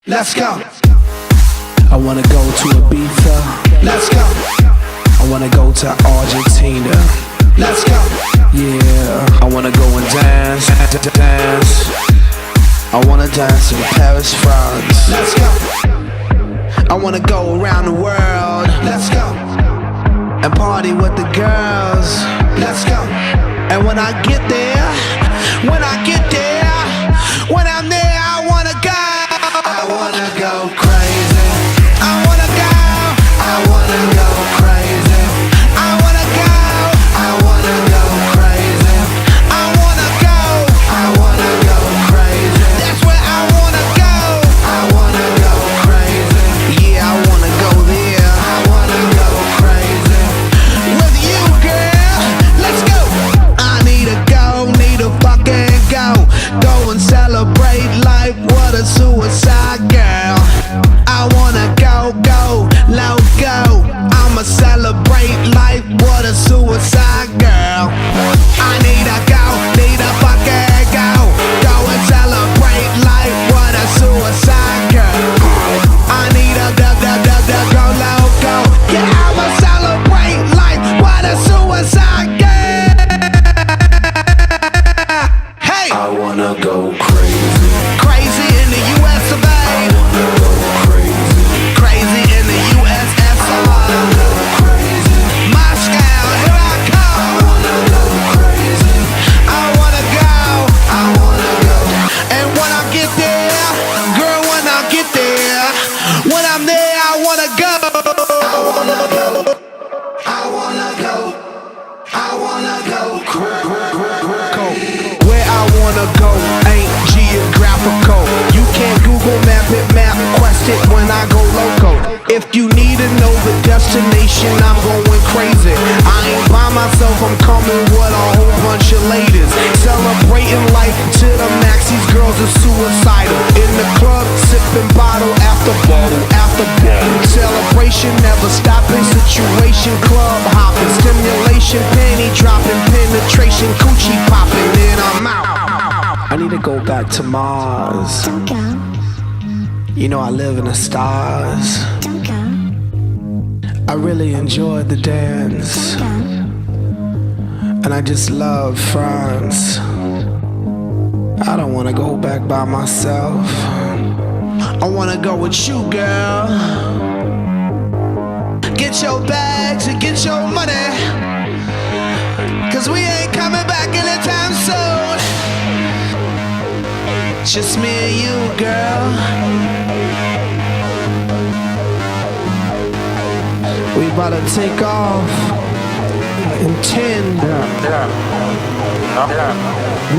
Let's go. I wanna go to Ibiza. Let's go. I wanna go to Argentina. Let's go. Yeah, I wanna go and dance. I wanna dance in Paris, France. Let's go. I wanna go around the world. Let's go. And party with the girls. Let's go. And when I get there, when I'm there, I wanna go. I wanna go crazy. I wanna go. I wanna go crazy. I wanna go. I wanna go crazy. I wanna go. I wanna go crazy. That's where I wanna go. I wanna go crazy. Yeah, I wanna go there. I wanna go crazy. With you, girl. Let's go. I need to go, need to fucking go. Go and celebrate life. What a suicide girl. I wanna go, loco. I'ma celebrate life. What a suicide girl. I need to go, need to fucking go. Go and celebrate life. What a suicide girl. I need a go loco. Yeah, I'ma celebrate life. What a suicide girl. Hey, I wanna go crazy. crazy in the US of A. I wanna go crazy. Crazy in the USSR. Crazy. Moscow, here I I come. wanna go crazy. I wanna go. I wanna go. And when I get there, girl, when I get there, when I'm there, I wanna go. I wanna go. I wanna go. I wanna go crazy. Where I wanna go ain't geographical. You can't Google map it, map quest it when I go loco. If you need to know the destination, I'm going crazy. I ain't by myself, I'm coming with a whole bunch of ladies. Celebrating life to the max, these girls are suicidal. In the club, sipping bottle after bottle after bottle. Celebration never stopping, situation club hopping. Stimulation, penny dropping, penetration, coochie popping, then I'm out. I need to go back to Mars. Don't go, You know I live in the stars. don't go, I really enjoyed the dance, don't and I just love France. I don't wanna go back by myself. I wanna go with you, girl. Get your bags and get your money, 'cause we ain't coming back anytime soon. Just me and you, girl. We about to take off in 10,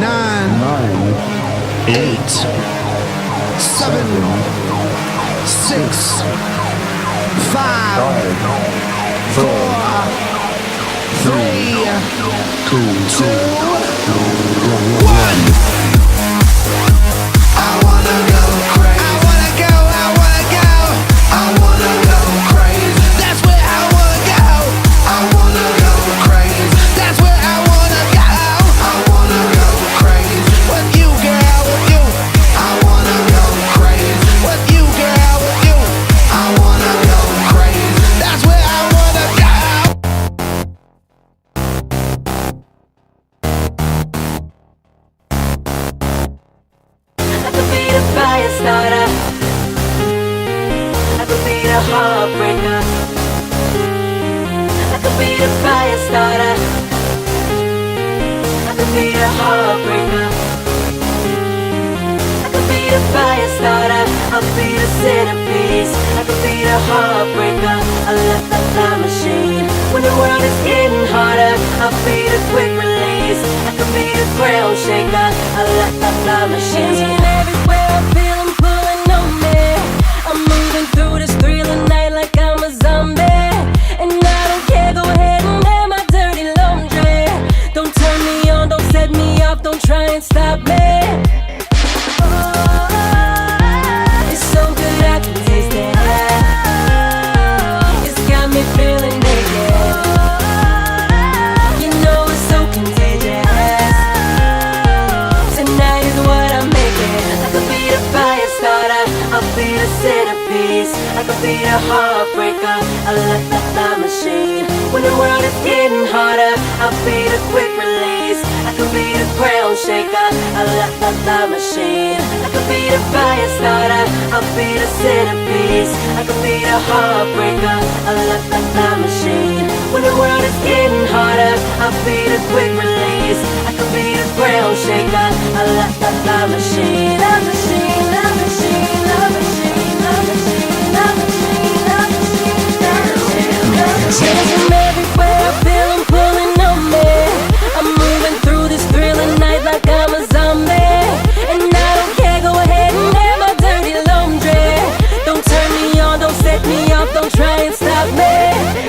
9, 8, 7, 6, 5, 4, 3, 2, 1. I wanna go crazy. I wanna go, I wanna go. I wanna go crazy. That's where I wanna go. I wanna go crazy. That's where I wanna go. I wanna go crazy. With you, girl, with you. I wanna go crazy. With you, girl, with you. I wanna go crazy. That's where I wanna go. I could be the fire starter. I could be the heartbreaker. I could be the fire starter. I could be the heartbreaker. I could be the fire starter. I could be the centerpiece. I could be the heartbreaker. I left the fly machine. When the world is getting harder, I'll be the quick release. I could be the ground shaker. I left the fly machine. And everywhere I feel I'm pulling on me. I'm moving through this thrilling night like I'm a zombie. And I don't care, go ahead and air my dirty laundry. Don't turn me on, don't set me off, don't try and stop me. It's so good I can taste it. It's got me feeling naked. You know it's so contagious. Tonight is what I'm making. be the centerpiece. I could be the heartbreaker, a la machine. When the world is getting harder, I'll be the quick release. I could be the ground shaker, a la machine. I could be the fire starter, I'll be the centerpiece. I could be the heartbreaker, a la machine. When the world is getting harder, I'll be the quick release. I could be the ground shaker, a la machine. La machine, la machine, la machine, la machine, la machine, la machine, la machine, la machine. From everywhere I feel them pulling on me. I'm moving through this thrilling night like I'm a zombie. And I don't care, go ahead and air my dirty laundry. Don't turn me on, don't set me off, don't try and stop me.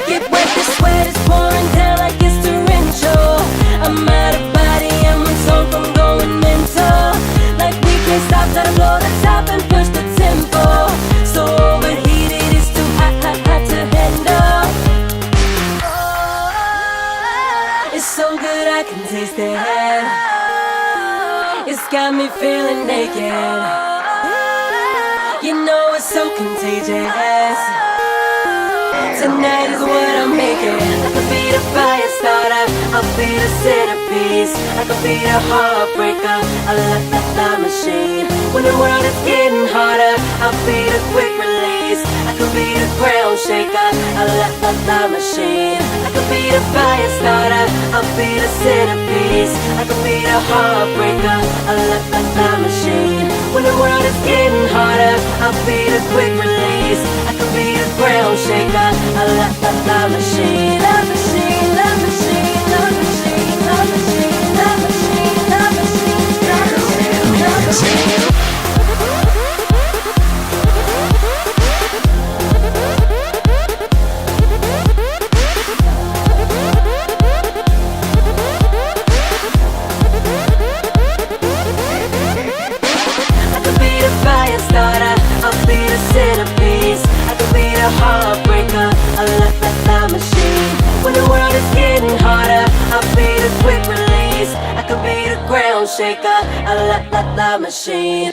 Get wet, the sweat is pouring down like it's torrential. I'm out of body and my soul from going mental. Like we can't stop, gotta blow the top and push the tempo. So overheated, it's too hot, hot, hot to handle. It's so good I can taste it. It's got me feeling naked. You know it's so contagious. Tonight is what I'm making. I could be the fire starter, I'll be the centerpiece. I could be the heartbreaker, a la machine. When the world is getting harder, I'll be the quick release. I could be the ground shaker, a la machine. I could be the fire starter, I'll be the centerpiece. I could be the heartbreaker, a la machine. When the world is getting harder, I'll be the quick release. I could be the ground shaker, a la machine. La machine, la machine, la machine, la machine, la machine, la machine, la machine, la machine. Heartbreaker, a la machine. When the world is getting harder, I'll be the quick release. I could be the ground shaker, a la machine.